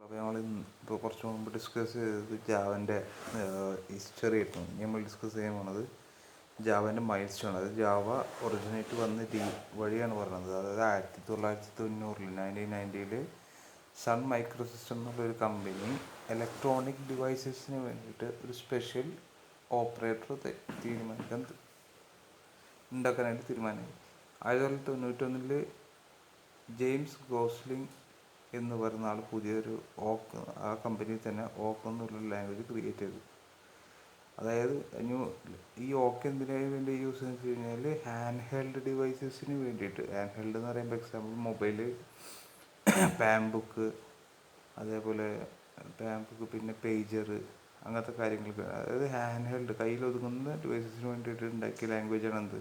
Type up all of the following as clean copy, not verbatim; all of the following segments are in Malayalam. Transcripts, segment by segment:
അപ്പോൾ നമ്മൾ ഇപ്പോൾ കുറച്ച് മുമ്പ് ഡിസ്കസ് ചെയ്തത് ജാവൻ്റെ ഹിസ്റ്ററി ആയിരുന്നു. ഇനി നമ്മൾ ഡിസ്കസ് ചെയ്യാൻ പോണത് ജാവൻ്റെ മൈൽ സ്റ്റോൺ. അത് ജാവ ഒറിജിനേറ്റ് വന്ന വഴിയാണ് പറഞ്ഞത്. അതായത് 1990 1990 സൺ മൈക്രോ സിസ്റ്റം എന്നുള്ളൊരു കമ്പനി ഇലക്ട്രോണിക് ഡിവൈസസിന് വേണ്ടിയിട്ട് ഒരു സ്പെഷ്യൽ ഓപ്പറേറ്റർ ഉണ്ടാക്കാനായിട്ട് തീരുമാനമായി. 1991 ജെയിംസ് ഗോസ്ലിംഗ് എന്ന് പറയുന്ന ആൾ പുതിയൊരു ആ കമ്പനിയിൽ തന്നെ ഓക്ക് എന്നുള്ളൊരു ലാംഗ്വേജ് ക്രിയേറ്റ് ചെയ്തു. അതായത് ഈ ഓക്ക് എന്തിനു വേണ്ടി യൂസ് ചെയ്യുന്നത് വെച്ച് കഴിഞ്ഞാൽ ഹാൻഡ് ഹെൽഡ് ഡിവൈസസിന് വേണ്ടിയിട്ട്. ഹാൻഡ് ഹെൽഡ് എന്ന് പറയുമ്പോൾ എക്സാമ്പിൾ മൊബൈല്, പാംബുക്ക്, അതേപോലെ പാംബുക്ക്, പിന്നെ പേജർ, അങ്ങനത്തെ കാര്യങ്ങൾക്ക്. അതായത് ഹാൻഡ് ഹെൽഡ് കയ്യിലൊതുങ്ങുന്ന ഡിവൈസസിന് വേണ്ടിയിട്ട് ഉണ്ടാക്കിയ ലാംഗ്വേജാണ് എന്ത്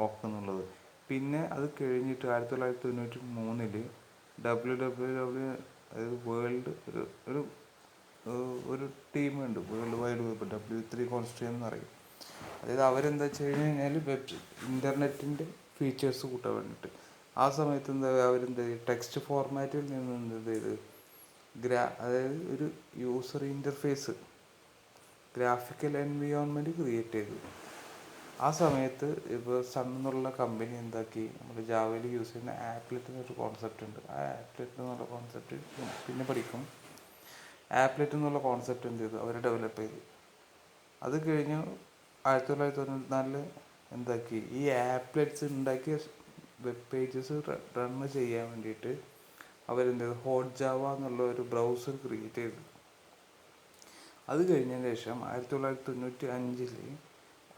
ഓക്ക് എന്നുള്ളത്. പിന്നെ അത് കഴിഞ്ഞിട്ട് 1993 WWW, അതായത് വേൾഡ് ഒരു ടീമുണ്ട്, വേൾഡ് വൈഡ് വെബ്, W3 കോൺസ്ട്രി എന്ന് പറയും. അതായത് അവരെന്താ വെച്ച് കഴിഞ്ഞാൽ ഇൻ്റർനെറ്റിൻ്റെ ഫീച്ചേഴ്സ് കൂട്ടാൻ വേണ്ടിയിട്ട് ആ സമയത്ത് അവരെന്ത് ചെയ്തു, ടെക്സ്റ്റ് ഫോർമാറ്റിൽ നിന്ന് എന്ത് ചെയ്ത് അതായത് ഒരു user interface, graphical environment create ചെയ്തു. ആ സമയത്ത് ഇപ്പോൾ സൺ എന്നുള്ള കമ്പനി എന്താക്കി, നമ്മൾ ജാവയിൽ യൂസ് ചെയ്യുന്ന ആപ്ലെറ്റ് എന്നൊരു കോൺസെപ്റ്റ് ഉണ്ട്. ആ ആപ്ലെറ്റ് എന്നുള്ള കോൺസെപ്റ്റ് പിന്നെ പഠിക്കും. ആപ്ലെറ്റ് എന്നുള്ള കോൺസെപ്റ്റ് എന്ത് ചെയ്തു, അവർ ഡെവലപ്പ് ചെയ്തു. അത് കഴിഞ്ഞ് 1994 എന്താക്കി, ഈ ആപ്ലെറ്റ്സ് ഉണ്ടാക്കിയ വെബ് പേജസ് റൺ ചെയ്യാൻ വേണ്ടിയിട്ട് അവരെന്ത് ചെയ്തു, ഹോട്ട് ജാവ എന്നുള്ള ഒരു ബ്രൗസർ ക്രിയേറ്റ് ചെയ്തു. അത് കഴിഞ്ഞതിന് ശേഷം 1995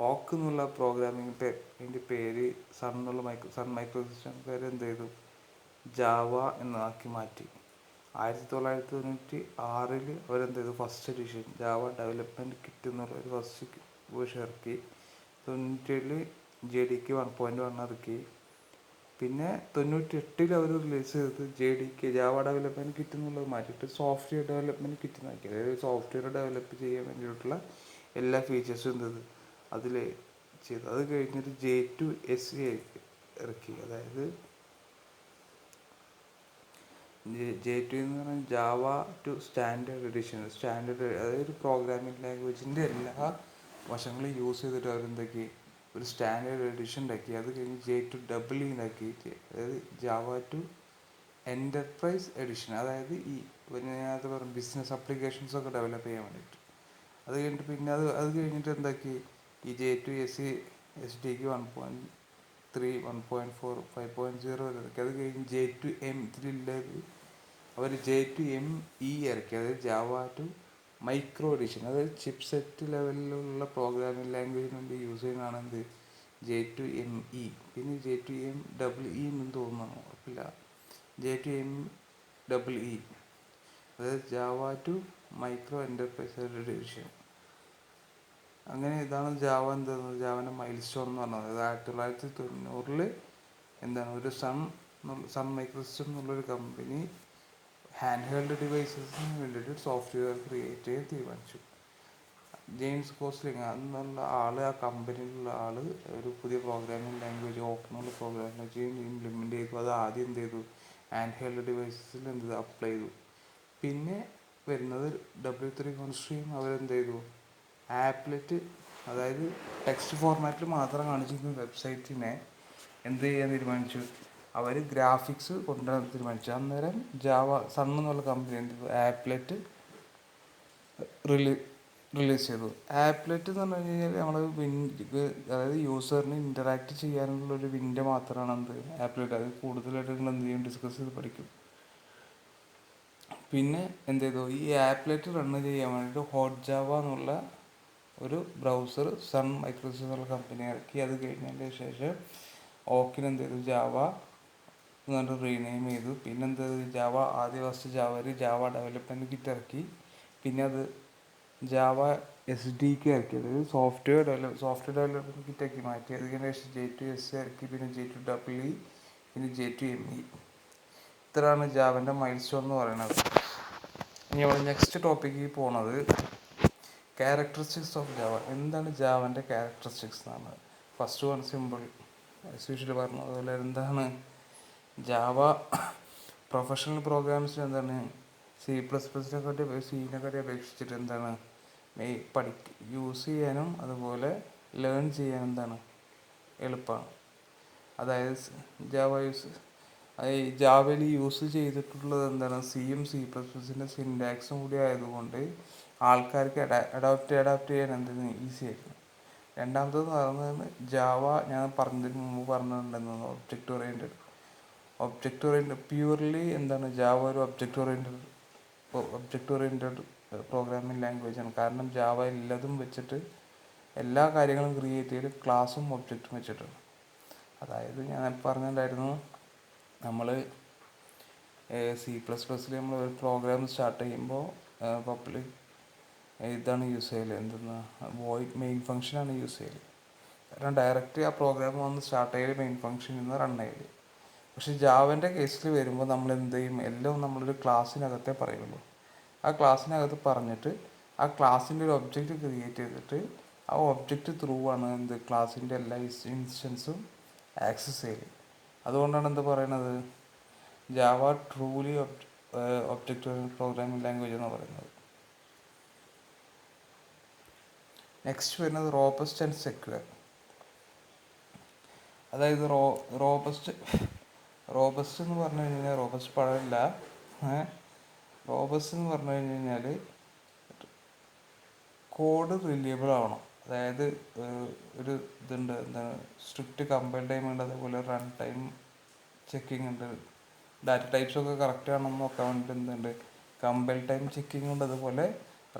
ഓക്ക് എന്നുള്ള പ്രോഗ്രാമിങ്ങിൻ്റെ പേര് സൺ മൈക്രോ സിസ്റ്റം പേര് എന്ത് ചെയ്തു, ജാവ എന്നാക്കി മാറ്റി. 1996 അവരെന്ത് ചെയ്തു, first edition Java development kit എന്നുള്ള ഒരു ഫസ്റ്റ് വേർഷൻ ഇറക്കി. 97 JDK 1.1 ഇറക്കി. പിന്നെ 98 അവർ റിലീസ് ചെയ്തത് JDK ജാവ ഡെവലപ്മെൻറ്റ് കിറ്റ് എന്നുള്ളത് മാറ്റിയിട്ട് സോഫ്റ്റ്വെയർ ഡെവലപ്മെൻറ്റ് കിറ്റ് എന്നാക്കി. അതായത് സോഫ്റ്റ്വെയർ ഡെവലപ്പ് ചെയ്യാൻ വേണ്ടിയിട്ടുള്ള എല്ലാ ഫീച്ചേഴ്സും എന്തത് അതിൽ ചെയ്തു. അത് കഴിഞ്ഞിട്ട് J2 SE ഇറക്കി. അതായത് J2 എന്ന് പറഞ്ഞാൽ ജാവ ടു സ്റ്റാൻഡേർഡ് എഡിഷൻ. അതായത് പ്രോഗ്രാമിംഗ് ലാംഗ്വേജിൻ്റെ എല്ലാ വശങ്ങളും യൂസ് ചെയ്തിട്ട് അവരെന്താക്കി, ഒരു സ്റ്റാൻഡേർഡ് എഡിഷൻ ഉണ്ടാക്കി. അത് കഴിഞ്ഞ് J2 EE ഉണ്ടാക്കി. അതായത് ജാവ ടു എൻ്റർപ്രൈസ് എഡിഷൻ. അതായത് ഈ അതിനകത്ത് പറഞ്ഞ ബിസിനസ് ആപ്ലിക്കേഷൻസൊക്കെ ഡെവലപ്പ് ചെയ്യാൻ വേണ്ടിയിട്ട്. അത് കഴിഞ്ഞിട്ട് പിന്നെ അത് കഴിഞ്ഞിട്ട് എന്താക്കി, ഈ J2 SE SDK 1.3 1.4 5.0 ഇറക്കി. അത് കഴിഞ്ഞ് J2 M3 അവർ J2 ME ഇറക്കി. അതായത് ജാവ ടു മൈക്രോ എഡിഷൻ. അതായത് ചിപ്പ് സെറ്റ് ലെവലിലുള്ള പ്രോഗ്രാമിംഗ് ലാംഗ്വേജിന് വേണ്ടി യൂസ് ചെയ്യുന്നതാണ് എന്ത് J2 ME. പിന്നെ J2 MEE എന്ന് തോന്നുന്നു, ഉറപ്പില്ല. J2 MEE, അതായത് Java to micro enterprise edition. അങ്ങനെ ഇതാണ് ജാവൻ്റെ മൈൽ സ്റ്റോൺ എന്ന് പറഞ്ഞത്. 1990 എന്താണ് ഒരു സൺ മൈക്രോ സിസ്റ്റം എന്നുള്ളൊരു കമ്പനി ഹാൻഡ് ഹെൽഡ് ഡിവൈസസിന് വേണ്ടിയിട്ട് സോഫ്റ്റ്വെയർ ക്രിയേറ്റ് ചെയ്യാൻ തീരുമാനിച്ചു. ജെയിംസ് ഗോസ്ലിംഗ് എന്നുള്ള ആൾ, ആ കമ്പനിയിലുള്ള ആൾ ഒരു പുതിയ പ്രോഗ്രാമിംഗ് ലാംഗ്വേജ് ഓക്ക് എന്നുള്ള പ്രോഗ്രാമിംഗ് ലാംഗ്വേജ് ഇംപ്ലിമെൻ്റ് ചെയ്തു. അത് ആദ്യം എന്ത് ചെയ്തു, ഹാൻഡ് ഹെൽഡ് ഡിവൈസസിൽ അപ്ലൈ ചെയ്തു. പിന്നെ വരുന്നത് W3 കോൺസ്ട്രിയും അവരെന്ത് ചെയ്തു, ആപ്ലെറ്റ്, അതായത് ടെക്സ്റ്റ് ഫോർമാറ്റിൽ മാത്രം കാണിച്ചിരുന്ന വെബ്സൈറ്റിനെ എന്ത് ചെയ്യാൻ തീരുമാനിച്ചു, അവർ ഗ്രാഫിക്സ് കൊണ്ടുവരാൻ തീരുമാനിച്ചു. അന്നേരം സൺ എന്നുള്ള കമ്പനി എന്ത് ചെയ്തു, ആപ്ലെറ്റ് റിലീസ് ചെയ്തു. ആപ്ലെറ്റ് എന്ന് പറഞ്ഞു കഴിഞ്ഞാൽ നമ്മൾ അതായത് യൂസറിന് ഇൻ്ററാക്ട് ചെയ്യാനുള്ളൊരു വിൻഡോ മാത്രമാണ് എന്ത് ആപ്ലെറ്റ്. അത് കൂടുതലായിട്ട് നിങ്ങൾ എന്ത് ചെയ്യും, ഡിസ്കസ് ചെയ്ത് പഠിക്കും. പിന്നെ എന്ത് ചെയ്തു, ഈ ആപ്ലെറ്റ് റൺ ചെയ്യാൻ വേണ്ടിയിട്ട് ഹോട്ട് ജാവ എന്നുള്ള ഒരു ബ്രൗസർ സൺ മൈക്രോസിസ്റ്റം എന്നുള്ള കമ്പനി ഇറക്കി. അത് കഴിഞ്ഞതിന് ശേഷം ഓക്കിന് എന്ത് ചെയ്തു, ജാവ എന്നിട്ട് റീനെയിം ചെയ്തു. പിന്നെ എന്ത് ചെയ്തു, ഫസ്റ്റ് ജാവ ഡെവലപ്മെൻറ്റ് കിറ്റ് ഇറക്കി. പിന്നെ അത് ജാവ SDK ഇറക്കി. അതായത് സോഫ്റ്റ്വെയർ ഡെവലപ്മെൻറ്റ് കിറ്റാക്കി മാറ്റി. അതിന് ശേഷം J2 SE ഇറക്കി. പിന്നെ J2 EE, പിന്നെ J2 ME. ഇത്രയാണ് ജാവൻ്റെ മൈൽ സ്റ്റോൺ എന്ന് പറയുന്നത്. ഇനി നമ്മൾ നെക്സ്റ്റ് ടോപ്പിക്കിൽ പോണത് ക്യാരക്ടറിസ്റ്റിക്സ് ഓഫ് ജാവ. എന്താണ് ജാവൻ്റെ ക്യാരക്ടറിസ്റ്റിക്സ് എന്നാണ്. First one simple, as usual പറഞ്ഞതുപോലെ എന്താണ് ജാവ പ്രൊഫഷണൽ പ്രോഗ്രാംസിൽ എന്താണ് സീനെക്കാട്ടി അപേക്ഷിച്ചിട്ട് എന്താണ് യൂസ് ചെയ്യാനും അതുപോലെ ലേൺ ചെയ്യാൻ എന്താണ് എളുപ്പമാണ്. അതായത് ജാവയിൽ യൂസ് ചെയ്തിട്ടുള്ളത് എന്താണ് C++ൻ്റെ സിൻടാക്സും കൂടി ആയതുകൊണ്ട് ആൾക്കാർക്ക് അഡാപ്റ്റ് ചെയ്യാൻ എന്തെങ്കിലും ഈസി ആയിരുന്നു. രണ്ടാമത്തേത് പറയുന്നത് ജാവ, ഞാൻ പറഞ്ഞതിന് മുമ്പ് പറഞ്ഞിട്ടുണ്ടെന്നത് ഒബ്ജക്റ്റ് ഓറിയൻറ്റഡ് പ്യൂർലി എന്താണ് ജാവ ഒരു ഒബ്ജക്റ്റ് ഓറിയൻറ്റഡ് പ്രോഗ്രാമിംഗ് ലാംഗ്വേജ് ആണ്. കാരണം ജാവ എല്ലാതും വെച്ചിട്ട് എല്ലാ കാര്യങ്ങളും ക്രിയേറ്റ് ചെയ്ത് ക്ലാസ്സും ഒബ്ജക്റ്റും വെച്ചിട്ടാണ്. അതായത് ഞാൻ പറഞ്ഞിട്ടുണ്ടായിരുന്നു, നമ്മൾ C++ൽ നമ്മൾ ഒരു പ്രോഗ്രാം സ്റ്റാർട്ട് ചെയ്യുമ്പോൾ പബ്ലിക് ഇതാണ് യൂസ് ചെയ്യൽ, എന്തെന്നാ വോയിഡ് മെയിൻ ഫംഗ്ഷനാണ് യൂസ് ചെയ്യൽ. കാരണം ഡയറക്റ്റ് ആ പ്രോഗ്രാം വന്ന് സ്റ്റാർട്ട് ചെയ്യൽ മെയിൻ ഫംഗ്ഷനിൽ നിന്ന് റൺ ചെയ്യൽ. പക്ഷെ ജാവൻ്റെ കേസിൽ വരുമ്പോൾ നമ്മൾ എന്ത് ചെയ്യും, എല്ലാം നമ്മളൊരു ക്ലാസ്സിനകത്തേ പറയുള്ളൂ. ആ ക്ലാസ്സിനകത്ത് പറഞ്ഞിട്ട് ആ ക്ലാസ്സിൻ്റെ ഒരു ഒബ്ജക്റ്റ് ക്രിയേറ്റ് ചെയ്തിട്ട് ആ ഒബ്ജക്റ്റ് ത്രൂ ആണ് ക്ലാസ്സിൻ്റെ എല്ലാ ഇൻസ്റ്റൻസും ആക്സസ് ചെയ്യൽ. അതുകൊണ്ടാണ് എന്ത് പറയണത്, Java truly object oriented programming language എന്ന് പറയുന്നത്. നെക്സ്റ്റ് വരുന്നത് റോബസ്റ്റ് ആൻഡ് സെക്യൂർ. അതായത് റോബസ്റ്റ് എന്ന് പറഞ്ഞു കഴിഞ്ഞാൽ റോബസ്റ്റ് പഴമില്ല. റോബസ്റ്റ് എന്ന് പറഞ്ഞു കഴിഞ്ഞാൽ കോഡ് റിലയബിൾ ആവണം. അതായത് ഒരു ഇതുണ്ട്, എന്താണ് സ്ട്രിക്റ്റ് കമ്പൈൽ ടൈം ഉണ്ട്, അതേപോലെ റൺ ടൈം ചെക്കിങ് ഉണ്ട്. ഡാറ്റ ടൈപ്സ് ഒക്കെ കറക്റ്റ് ആണെന്ന് നോക്കാൻ വേണ്ടിയിട്ട് എന്തുണ്ട്, കമ്പൈൽ ടൈം ചെക്കിങ് ഉണ്ട്, അതുപോലെ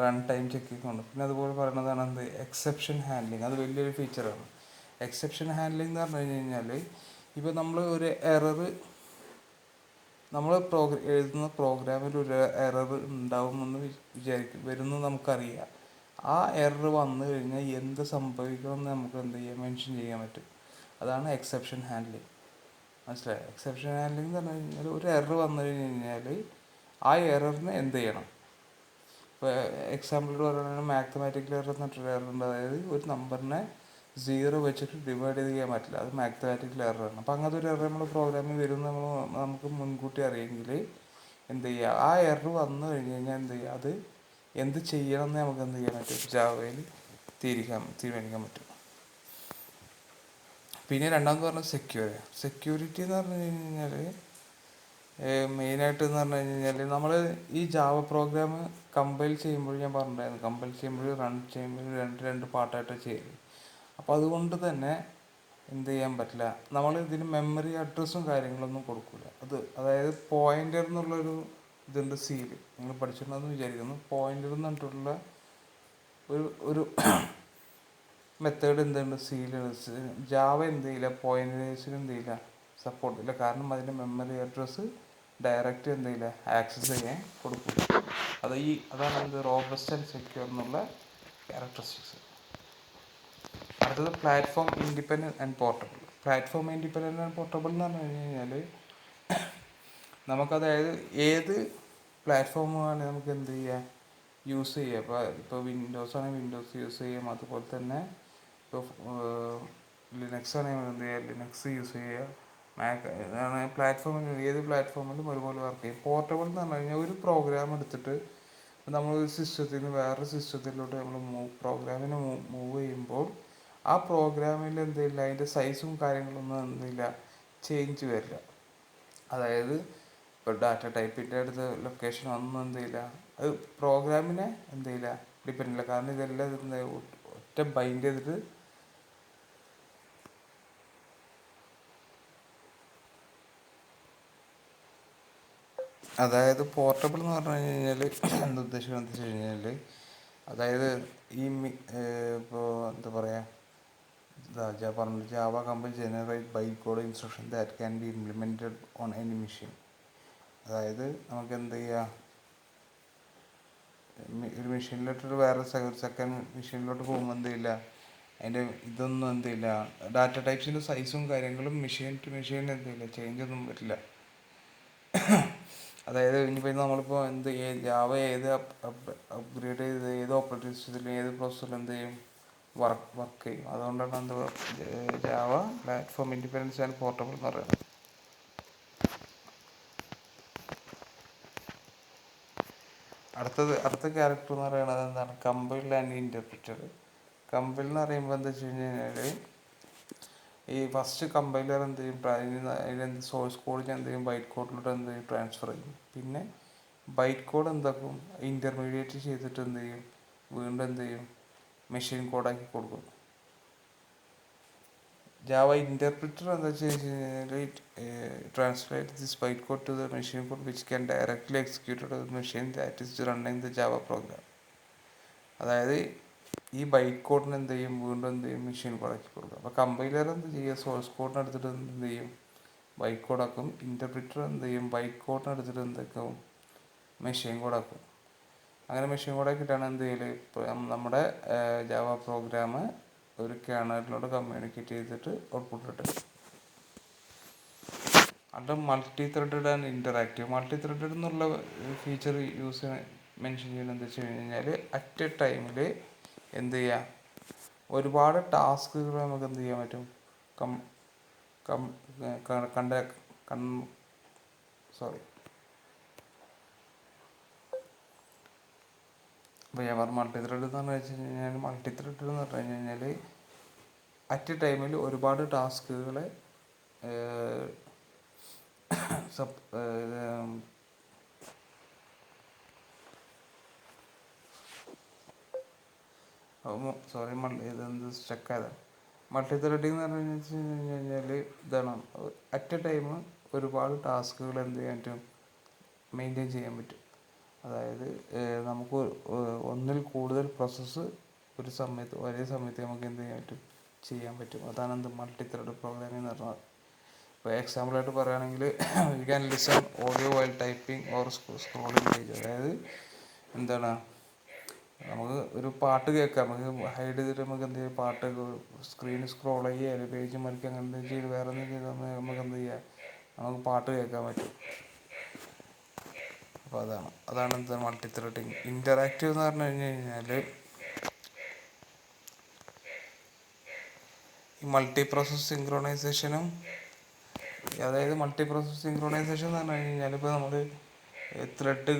റൺ ടൈം ചെക്കിങ് ഉണ്ട്. പിന്നെ അതുപോലെ പറയുന്നതാണ് എക്സെപ്ഷൻ ഹാൻഡ്ലിങ്. അത് വലിയൊരു ഫീച്ചറാണ്. എക്സെപ്ഷൻ ഹാൻഡ്ലിങ് എന്ന് പറഞ്ഞു കഴിഞ്ഞാൽ ഇപ്പോൾ നമ്മൾ ഒരു നമ്മൾ എഴുതുന്ന പ്രോഗ്രാമിൽ ഒരു എറർ ഉണ്ടാവുമെന്ന് വരുന്നത് നമുക്കറിയാം. ആ എറർ വന്നു കഴിഞ്ഞാൽ എന്ത് സംഭവിക്കണമെന്ന് നമുക്ക് എന്ത് ചെയ്യാം, മെൻഷൻ ചെയ്യാൻ പറ്റും. അതാണ് എക്സെപ്ഷൻ ഹാൻഡ്ലിങ്. മനസ്സിലായി? എക്സെപ്ഷൻ ഹാൻഡ്ലിങ് എന്ന് പറഞ്ഞു കഴിഞ്ഞാൽ ഒരു എറർ വന്നു കഴിഞ്ഞാൽ ആ എററിന് എന്ത് ചെയ്യണം. ഇപ്പോൾ എക്സാമ്പിൾ പറയുകയാണെങ്കിൽ മാത്തമാറ്റിക്കൽ എറർ എന്നിട്ടൊരു എറർ ഉണ്ട്. അതായത് ഒരു നമ്പറിനെ 0 വെച്ചിട്ട് ഡിവൈഡ് ചെയ്യാൻ പറ്റില്ല, അത് മാത്തമാറ്റിക്കൽ എററാണ്. അപ്പോൾ അങ്ങനത്തെ ഒരു എറർ നമ്മുടെ പ്രോഗ്രാമിൽ വരും നമുക്ക് മുൻകൂട്ടി അറിയെങ്കിൽ എന്ത് ചെയ്യുക, ആ എറർ വന്നു കഴിഞ്ഞ് കഴിഞ്ഞാൽ എന്ത് ചെയ്യുക, അത് എന്ത് ചെയ്യണമെന്ന് നമുക്ക് എന്ത് ചെയ്യാൻ പറ്റും, ജാവയിൽ തീരുമാനിക്കാൻ പറ്റും. പിന്നെ രണ്ടാമത് പറഞ്ഞാൽ സെക്യൂരിറ്റി എന്ന് പറഞ്ഞു കഴിഞ്ഞാൽ മെയിനായിട്ട് എന്ന് പറഞ്ഞു കഴിഞ്ഞാൽ നമ്മൾ ഈ ജാവ പ്രോഗ്രാം കമ്പൈൽ ചെയ്യുമ്പോൾ ഞാൻ പറഞ്ഞിട്ടുണ്ടായിരുന്നു, കമ്പൈൽ ചെയ്യുമ്പോൾ റൺ ചെയ്യുമ്പോൾ രണ്ട് പാർട്ടായിട്ട് ചെയ്യും. അപ്പോൾ അതുകൊണ്ട് തന്നെ എന്ത് ചെയ്യാൻ പറ്റില്ല, നമ്മൾ ഇതിന് മെമ്മറി അഡ്രസ്സും കാര്യങ്ങളൊന്നും കൊടുക്കില്ല. അതായത് പോയിൻ്റർ എന്നുള്ളൊരു ഇതുണ്ട്, സീല് നിങ്ങൾ പഠിച്ചിട്ടുണ്ടെന്ന് വിചാരിക്കുന്നു. പോയിൻ്റർ എന്ന് പറഞ്ഞിട്ടുള്ള ഒരു മെത്തേഡ് എന്തുണ്ട്, ജാവ എന്ത് ചെയ്യില്ല, പോയിന്റേഴ്സിന് എന്ത് ചെയ്യില്ല, സപ്പോർട്ട് ഇല്ല. കാരണം അതിൻ്റെ മെമ്മറി അഡ്രസ്സ് ഡയറക്റ്റ് എന്ത് ചെയ്യില്ല, ആക്സസ് ചെയ്യാൻ കൊടുക്കില്ല. അതാണ് റോബസ്റ്റ് ആൻഡ് സെക്യൂർ എന്നുള്ള ക്യാരക്ടറിസ്റ്റിക്സ്. അടുത്തത് platform independent and portable. Platform independent and portable എന്ന് പറഞ്ഞു കഴിഞ്ഞാൽ നമുക്കതായത് ഏത് പ്ലാറ്റ്ഫോമാണ് നമുക്ക് എന്ത് ചെയ്യാം, യൂസ് ചെയ്യുക. ഇപ്പോൾ വിൻഡോസ് ആണെങ്കിൽ വിൻഡോസ് യൂസ് ചെയ്യാം, അതുപോലെ തന്നെ ഇപ്പോൾ ലിനക്സ് ആണെങ്കിൽ എന്ത് ചെയ്യുക, ലിനക്സ് യൂസ് ചെയ്യുക. മാക് ഇതാണ് ഏത് പ്ലാറ്റ്ഫോമിലും ഒരുപോലെ വർക്ക് ചെയ്യും. പോർട്ടബിൾ എന്ന് പറഞ്ഞു കഴിഞ്ഞാൽ ഒരു പ്രോഗ്രാം എടുത്തിട്ട് നമ്മളൊരു സിസ്റ്റത്തിൽ നിന്ന് വേറൊരു സിസ്റ്റത്തിലോട്ട് നമ്മൾ പ്രോഗ്രാമിനെ മൂവ് ചെയ്യുമ്പോൾ ആ പ്രോഗ്രാമിൽ എന്തില്ല, അതിൻ്റെ സൈസും കാര്യങ്ങളൊന്നും എന്തില്ല, ചേഞ്ച് വരില്ല. അതായത് ഇപ്പോൾ ഡാറ്റ ടൈപ്പിൻ്റെ അടുത്ത് ലൊക്കേഷൻ ഒന്നും എന്തില്ല, അത് പ്രോഗ്രാമിനെ എന്തില്ല ഡിപ്പെൻഡ് ഇല്ല. കാരണം ഇതെല്ലാം ഒറ്റ ബൈൻഡ് ചെയ്തിട്ട് അതായത് പോർട്ടബിൾ എന്ന് പറഞ്ഞു കഴിഞ്ഞാൽ എന്താ ഉദ്ദേശിക്കുന്നത് വെച്ച് കഴിഞ്ഞാൽ, അതായത് ഇപ്പോൾ എന്താ പറയുക, Java compile generate byte code instruction that can be implemented on any machine. അതായത് നമുക്ക് എന്ത് ചെയ്യുക, ഒരു മെഷീനിലോട്ടൊരു വേറെ സെക്കൻഡ് മെഷീനിലോട്ട് പോകുമ്പോൾ എന്ത് ചെയ്യില്ല, അതിൻ്റെ ഇതൊന്നും എന്ത് ചെയ്യില്ല, ഡാറ്റ ടൈപ്സിൻ്റെ സൈസും കാര്യങ്ങളും മെഷീൻ ടു മെഷീൻ എന്ത് ചെയ്യില്ല, ചേഞ്ച് ഒന്നും വരില്ല. അതായത് ഇനിയിപ്പോൾ നമ്മളിപ്പോൾ ജാവ ഏത് അപ്ഗ്രേഡ് ചെയ്ത് ഏത് ഓപ്പറേറ്റിംഗ് സിസ്റ്റത്തിലും ഏത് പ്രോസസ്സിലും എന്ത് ചെയ്യും, വർക്ക് ചെയ്യും. അതുകൊണ്ടാണ് Java platform independence and portable എന്ന് പറയുന്നത്. അടുത്ത ക്യാരക്ടർ എന്ന് പറയുന്നത് എന്താണ്, കമ്പൈലർ ആൻഡ് ഇന്റർപ്രിറ്റർ. കമ്പൈലർ എന്ന് പറയുമ്പോൾ എന്താ വെച്ച് കഴിഞ്ഞാൽ, ഈ ഫസ്റ്റ് കമ്പൈലർ എന്ത് ചെയ്യും, അതിനെന്ത് സോഴ്സ് കോഡ് എന്ത് ചെയ്യും, ബൈറ്റ് കോഡിലൂടെ എന്ത് ചെയ്യും, ട്രാൻസ്ഫർ ചെയ്യും. പിന്നെ ബൈറ്റ് കോഡ് എന്താക്കും, ഇന്റർമീഡിയറ്റ് ചെയ്തിട്ട് എന്ത് ചെയ്യും, വീണ്ടും എന്ത് ചെയ്യും, മെഷീൻ കോഡാക്കി കൊടുക്കും. ജാവ ഇന്റർപ്രിറ്റർ എന്താ വെച്ച് കഴിഞ്ഞാൽ, translate this byte code to the machine code which can directly executed the machine that is running the Java program. അതായത് ഈ ബൈറ്റ് കോഡിന് എന്ത് ചെയ്യും, വീണ്ടും എന്ത് ചെയ്യും, മെഷീൻ കോഡാക്കി കൊടുക്കും. അപ്പോൾ കമ്പൈലർ എന്ത് ചെയ്യുക, സോഴ്സ് കോഡിന് എടുത്തിട്ട് എന്ത് ചെയ്യും, ബൈറ്റ് കോഡാക്കും. ഇന്റർപ്രിറ്റർ എന്ത് ചെയ്യും, ബൈറ്റ് കോഡിന് എടുത്തിട്ട് എന്താക്കും, മെഷീൻ കോഡാക്കും. അങ്ങനെ മെഷീൻ കോഡാക്കിയിട്ടാണ് എന്ത് ചെയ്യല്, നമ്മുടെ ജാവ പ്രോഗ്രാം ഒരു കേർണലിനോട് കമ്മ്യൂണിക്കേറ്റ് ചെയ്തിട്ട് ഔട്ട്പുട്ട് കിട്ടും. അത് multi threaded and interactive. Multi threaded എന്നുള്ള ഫീച്ചർ മെൻഷൻ ചെയ്യുന്നത് എന്താ വെച്ച് കഴിഞ്ഞാൽ, അറ്റ് എ ടൈമിൽ എന്ത് ചെയ്യുക, ഒരുപാട് ടാസ്കുകൾ നമുക്ക് എന്ത് ചെയ്യാൻ പറ്റും, കം കം കണ്ട കൺ സോറി അപ്പോൾ ഞാൻ പറഞ്ഞ മൾട്ടി ത്രെഡ് എന്ന് പറഞ്ഞു വെച്ച് കഴിഞ്ഞാൽ, മൾട്ടി ത്രെഡ് എന്ന് പറഞ്ഞു കഴിഞ്ഞാൽ അറ്റ് എ ടൈമിൽ ഒരുപാട് ടാസ്കുകളെ സോറി ഇതെന്ത് സ്റ്റക്കായതാണ്. മൾട്ടി ത്രെഡിങ് എന്ന് പറഞ്ഞു വെച്ച് കഴിഞ്ഞാൽ ഇതാണ്, അറ്റ് എ ടൈം ഒരുപാട് ടാസ്കുകൾ എന്ത് ചെയ്യാൻ പറ്റും, മെയിൻറ്റെയിൻ ചെയ്യാൻ പറ്റും. അതായത് നമുക്ക് ഒന്നിൽ കൂടുതൽ പ്രോസസ്സ് ഒരേ സമയത്ത് നമുക്ക് എന്ത് ചെയ്യാൻ പറ്റും. അതാണ് എന്ത് മൾട്ടി ത്രെഡ് പ്രോഗ്രാമിംഗ് എന്ന് പറഞ്ഞാൽ. ഇപ്പോൾ എക്സാമ്പിളായിട്ട് പറയുകയാണെങ്കിൽ, you can listen audio while typing or scrolling page. അതായത് എന്താണ്, നമുക്ക് ഒരു പാട്ട് കേൾക്കാം, നമുക്ക് ഹൈഡ് ചെയ്തിട്ട് നമുക്ക് എന്ത് ചെയ്യാം, പാട്ട് സ്ക്രീനിൽ സ്ക്രോൾ ചെയ്യുക, അല്ലെങ്കിൽ പേജ് മറിക്കുക, അങ്ങനെ എന്തെങ്കിലും ചെയ്ത് വേറെ എന്തെങ്കിലും ചെയ്താൽ നമുക്ക് എന്ത് ചെയ്യാം, നമുക്ക് പാട്ട് കേൾക്കാൻ പറ്റും. അപ്പോൾ അതാണ് എന്ത് മൾട്ടി ത്രെഡിങ്. ഇൻ്ററാക്റ്റീവ് എന്ന് പറഞ്ഞു കഴിഞ്ഞാൽ, ഈ മൾട്ടി പ്രോസസ് സിങ്ക്രോണൈസേഷനും, അതായത് മൾട്ടി പ്രോസസ് സിങ്ക്രോണൈസേഷൻ എന്ന് പറഞ്ഞു കഴിഞ്ഞാൽ, ഇപ്പോൾ നമ്മൾ ത്രെഡ്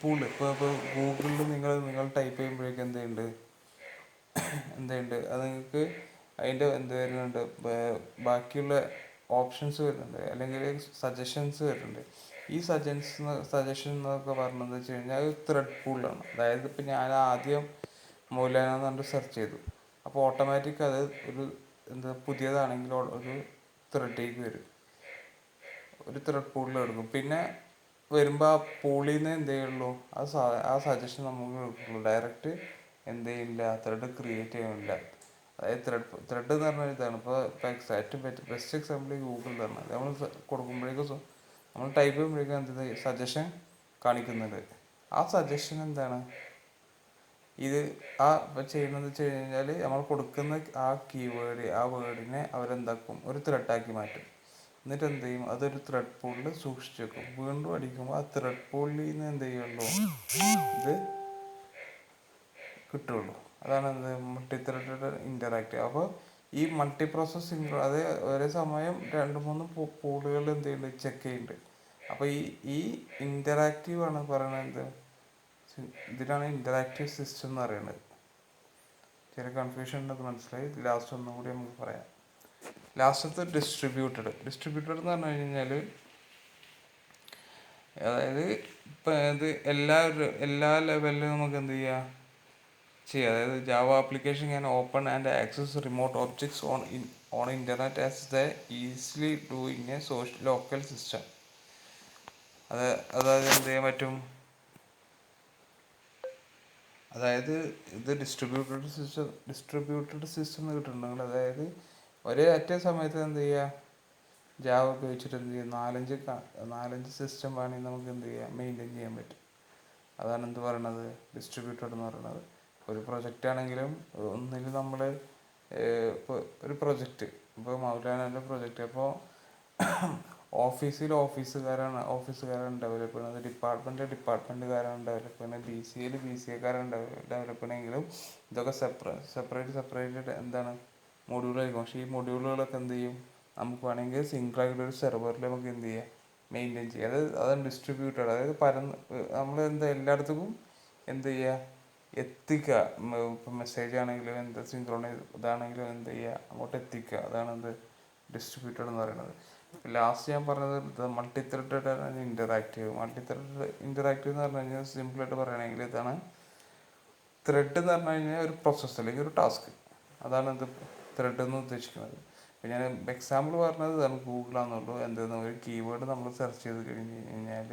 പൂൾ, ഇപ്പോൾ ഗൂഗിളിൽ നിങ്ങൾ ടൈപ്പ് ചെയ്യുമ്പോഴേക്കും എന്തുണ്ട് അത് നിങ്ങൾക്ക് അതിൻ്റെ എന്ത് വരുന്നുണ്ട്, ബാക്കിയുള്ള ഓപ്ഷൻസ് വരുന്നുണ്ട്, അല്ലെങ്കിൽ സജഷൻസ് വരുന്നുണ്ട്. ഈ സജഷൻ എന്നൊക്കെ പറഞ്ഞതെന്ന് വെച്ച് കഴിഞ്ഞാൽ അത് ത്രെഡ് പൂളാണ്. അതായത് ഇപ്പം ഞാൻ ആദ്യം മൗലാന എന്ന് പറഞ്ഞിട്ട് സെർച്ച് ചെയ്തു, അപ്പോൾ ഓട്ടോമാറ്റിക് അത് ഒരു പുതിയതാണെങ്കിൽ ഒരു ത്രെഡിലേക്ക് വരും, ഒരു ത്രെഡ് പൂളിൽ എടുക്കും. പിന്നെ വരുമ്പോൾ ആ പൂളിൽ നിന്ന് എന്ത് ചെയ്യുള്ളൂ, ആ സജഷൻ നമുക്ക് എടുക്കുള്ളൂ. ഡയറക്റ്റ് എന്ത് ചെയ്യില്ല, ത്രെഡ് ക്രിയേറ്റ് ചെയ്യുന്നില്ല. അതായത് ത്രെഡ് എന്ന് പറഞ്ഞാൽ ഇതാണ്. ഇപ്പോൾ ഏറ്റവും ബെസ്റ്റ് എക്സാമ്പിൾ ഗൂഗിൾ പറഞ്ഞാൽ, നമ്മൾ കൊടുക്കുമ്പോഴേക്കും നമ്മൾ ടൈപ്പ് ചെയ്യുമ്പോഴേക്കും എന്ത് സജഷൻ കാണിക്കുന്നുണ്ട്. ആ സജഷൻ എന്താണ്, ഇത് ചെയ്യുന്നത് വെച്ച് കഴിഞ്ഞാൽ, നമ്മൾ കൊടുക്കുന്ന ആ കീവേഡ്, ആ വേർഡിനെ അവരെന്താക്കും, ഒരു ത്രെഡാക്കി മാറ്റും. എന്നിട്ട് എന്ത് ചെയ്യും, അതൊരു ത്രെഡ് പൂളിൽ സൂക്ഷിച്ച് വെക്കും. വീണ്ടും അടിക്കുമ്പോൾ ആ ത്രെഡ് പൂളിൽ നിന്ന് എന്ത് ചെയ്യുള്ളൂ, ഇത് കിട്ടുള്ളൂ. അതാണ് എന്ത് മൾട്ടി ത്രെഡഡ് ഇൻ്ററാക്റ്റീവ്. അപ്പോൾ ഈ മൾട്ടി പ്രോസസ്സിങ്, അത് ഒരേ സമയം 2-3 പൂളുകൾ എന്ത് ചെയ്യുന്നുണ്ട്, ചെക്ക് ചെയ്യുന്നുണ്ട്. അപ്പോൾ ഈ ഇൻ്ററാക്റ്റീവ് ആണ് പറയുന്നത്, ഇതിനാണ് ഇൻ്ററാക്റ്റീവ് സിസ്റ്റം എന്ന് പറയുന്നത്. ചെറിയ കൺഫ്യൂഷൻ ഉണ്ടെന്ന് മനസ്സിലായി. ലാസ്റ്റ് ഒന്നും കൂടി നമുക്ക് പറയാം. ലാസ്റ്റത്തെ ഡിസ്ട്രിബ്യൂട്ടഡ് എന്ന് പറഞ്ഞു കഴിഞ്ഞാൽ, അതായത് ഇപ്പം ഇത് എല്ലാ ലെവലിലും നമുക്ക് എന്ത് ചെയ്യാം. അതായത് Java application can open and access remote objects on internet as the easily do in A local system. അതായത് എന്ത് ചെയ്യാൻ പറ്റും, അതായത് ഇത് ഡിസ്ട്രിബ്യൂട്ടഡ് സിസ്റ്റം എന്ന് കിട്ടുന്നുണ്ടെങ്കിൽ, അതായത് ഒരേ സമയത്ത് എന്ത് ചെയ്യുക, ജാവ ഉപയോഗിച്ചിട്ട് എന്ത് ചെയ്യും, 4-5 സിസ്റ്റം വേണമെങ്കിൽ നമുക്ക് എന്ത് ചെയ്യാം, മെയിൻറ്റെയിൻ ചെയ്യാൻ പറ്റും. അതാണ് എന്ത് പറയണത്, ഡിസ്ട്രിബ്യൂട്ടഡ് എന്ന് പറയുന്നത്. ഒരു പ്രൊജക്റ്റ് ആണെങ്കിലും ഒന്നിൽ നമ്മൾ ഇപ്പോൾ ഒരു പ്രൊജക്റ്റ്, ഇപ്പോൾ മൗലാനയുടെ പ്രൊജക്റ്റ്, അപ്പോൾ ഓഫീസുകാരാണ് ഡെവലപ്പ് ചെയ്യുന്നത്, ഡിപ്പാർട്ട്മെൻറ്റുകാരാണ് ഡെവലപ്പ് ചെയ്യുന്നത്, ബി സി എക്കാരാണ് ഡെവലപ്പ് ചെയ്യണമെങ്കിലും ഇതൊക്കെ സെപ്പറേറ്റ് എന്താണ് മൊഡ്യൂളായിരിക്കും. പക്ഷേ ഈ മൊഡ്യൂളുകളൊക്കെ എന്ത് ചെയ്യും, നമുക്ക് വേണമെങ്കിൽ സിംഗിളായിട്ടൊരു സെർവറിൽ നമുക്ക് എന്ത് ചെയ്യാം, മെയിൻറ്റെയിൻ ചെയ്യുക. അതാണ് ഡിസ്ട്രിബ്യൂട്ടഡ്. അതായത് നമ്മൾ എന്താ എല്ലായിടത്തേക്കും എന്ത് ചെയ്യുക, എത്തിക്കുക. ഇപ്പം മെസ്സേജ് ആണെങ്കിലും എന്ത് സിങ്ക്രോണൈസ് ഇതാണെങ്കിലും എന്ത് ചെയ്യുക, അങ്ങോട്ട് എത്തിക്കുക. അതാണ് എന്ത് ഡിസ്ട്രിബ്യൂട്ടഡ് എന്ന് പറയുന്നത്. ലാസ്റ്റ് ഞാൻ പറഞ്ഞത് മൾട്ടി ത്രെഡഡ് ആണ് ഇൻ്ററാക്റ്റീവ്. ഇൻ്ററാക്റ്റീവ് എന്ന് പറഞ്ഞു കഴിഞ്ഞാൽ സിമ്പിളായിട്ട് പറയുകയാണെങ്കിൽ ഇതാണ്. ത്രെഡ് എന്ന് പറഞ്ഞു കഴിഞ്ഞാൽ ഒരു പ്രോസസ്സ് അല്ലെങ്കിൽ ഒരു ടാസ്ക്. അതാണ് എന്ത് ത്രെഡ് എന്ന് ഉദ്ദേശിക്കുന്നത്. ഇപ്പം ഞാൻ എക്സാമ്പിൾ പറഞ്ഞത് ഇതാണ്, ഗൂഗിളാണെന്നുള്ളൂ. എന്തെന്ന് ഒരു കീവേഡ് നമ്മൾ സെർച്ച് ചെയ്ത് കഴിഞ്ഞ് കഴിഞ്ഞാൽ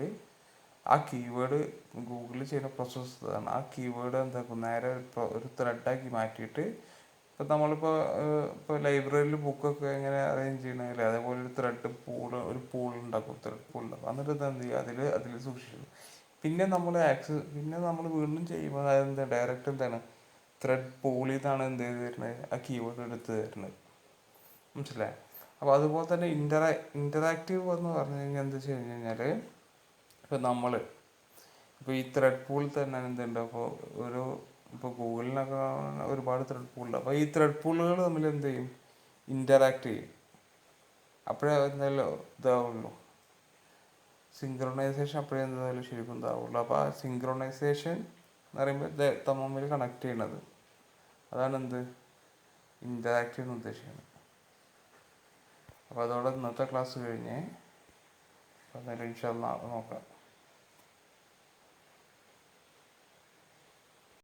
ആ കീവേഡ് ഗൂഗിളിൽ ചെയ്യുന്ന പ്രോസസ്സ് ഇതാണ്. ആ കീവേഡ് എന്താക്കും നേരെ ഒരു ത്രെഡാക്കി മാറ്റിയിട്ട് ഇപ്പം നമ്മളിപ്പോൾ ലൈബ്രറിയിൽ ബുക്കൊക്കെ എങ്ങനെ അറേഞ്ച് ചെയ്യണമെങ്കിൽ അതേപോലെ ഒരു ഒരു പൂൾ ഉണ്ടാക്കും, ത്രെഡ് പൂൾ ഉണ്ടാക്കും. എന്നിട്ട് എന്ത് ചെയ്യുക, അതിൽ സൂക്ഷിക്കും. പിന്നെ നമ്മൾ വീണ്ടും ചെയ്യുമ്പോൾ അതെന്താ ഡയറക്റ്റ് എന്താണ് ത്രെഡ് പൂളിൽ നിന്നാണ് എന്ത് ചെയ്ത് തരുന്നത്, ആ കീവേഡ് എടുത്ത് തരുന്നത്. മനസ്സിലായി? അപ്പോൾ അതുപോലെ തന്നെ ഇൻ്ററാക്റ്റീവ് എന്ന് പറഞ്ഞു കഴിഞ്ഞാൽ എന്താ വെച്ച് കഴിഞ്ഞ് കഴിഞ്ഞാൽ ഇപ്പോൾ ഈ ത്രെഡ് പൂളിൽ തന്നെ എന്തുണ്ട്, ഇപ്പോൾ ഗൂഗിളിനൊക്കെ ഒരുപാട് ത്രെഡ് പൂളുണ്ട്. അപ്പോൾ ഈ ത്രെഡ് പൂളുകൾ തമ്മിൽ എന്ത് ചെയ്യും, ഇൻ്ററാക്ട് ചെയ്യും. അപ്പോഴേ എന്തായാലും ഇതാവുള്ളൂ, സിങ്ക്രണൈസേഷൻ അപ്പോഴേ എന്തായാലും ശരിക്കും ഇതാവുള്ളൂ. അപ്പോൾ ആ സിങ്ക്രണൈസേഷൻ എന്ന് പറയുമ്പോൾ തമ്മിൽ കണക്ട് ചെയ്യണത്, അതാണ് എന്ത് ഇൻ്ററാക്റ്റീവ് എന്ന് ഉദ്ദേശിക്കുന്നത്. അപ്പോൾ അതോടെ ഇന്നത്തെ ക്ലാസ് കഴിഞ്ഞ്, അപ്പോൾ എന്തായാലും ഇൻഷാ അല്ലാഹ് നോക്കാം.